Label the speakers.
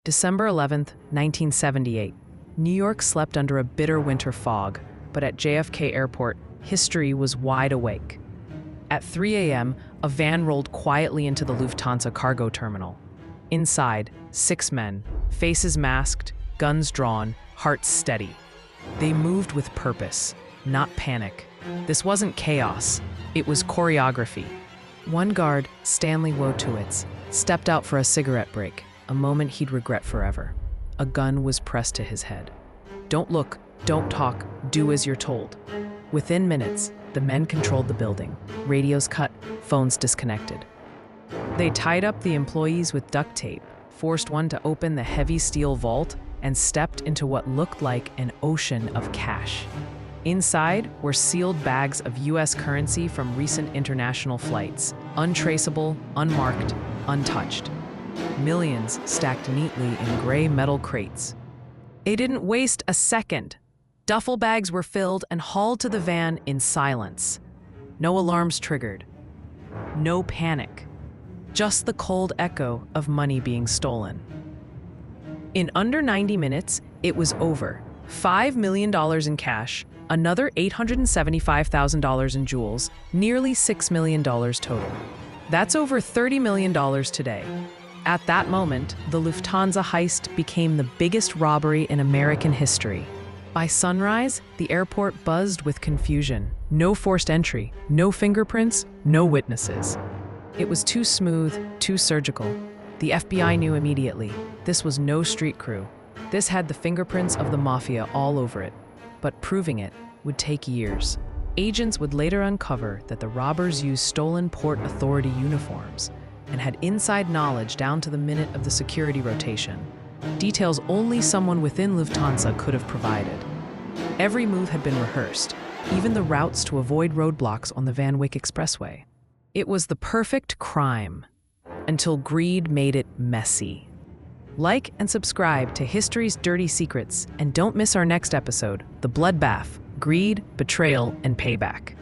Speaker 1: December 11th, 1978. New York slept under a bitter winter fog, but at JFK Airport, history was wide awake. At 3 a.m., a van rolled quietly into the Lufthansa cargo terminal. Inside, 6 men, faces masked, guns drawn, hearts steady. They moved with purpose, not panic. This wasn't chaos, it was choreography. One guard, Stanley Wojtowicz, stepped out for a cigarette break, a moment he'd regret forever. A gun was pressed to his head. Don't look, don't talk, do as you're told. Within minutes, the men controlled the building. Radios cut, phones disconnected. They tied up the employees with duct tape, forced one to open the heavy steel vault, and stepped into what looked like an ocean of cash. Inside were sealed bags of U.S. currency from recent international flights, untraceable, unmarked, untouched. Millions stacked neatly in gray metal crates. They didn't waste a second. Duffel bags were filled and hauled to the van in silence. No alarms triggered. No panic. Just the cold echo of money being stolen. In under 90 minutes, it was over. $5 million in cash, another $875,000 in jewels, nearly $6 million total. That's over $30 million today. At that moment, the Lufthansa heist became the biggest robbery in American history. By sunrise, the airport buzzed with confusion. No forced entry, no fingerprints, no witnesses. It was too smooth, too surgical. The FBI knew immediately. This was no street crew. This had the fingerprints of the Mafia all over it. But proving it would take years. Agents would later uncover that the robbers used stolen Port Authority uniforms and had inside knowledge down to the minute of the security rotation. Details only someone within Lufthansa could have provided. Every move had been rehearsed, even the routes to avoid roadblocks on the Van Wyck Expressway. It was the perfect crime, until greed made it messy. Like and subscribe to History's Dirty Secrets, and don't miss our next episode, The Bloodbath, Greed, Betrayal, and Payback.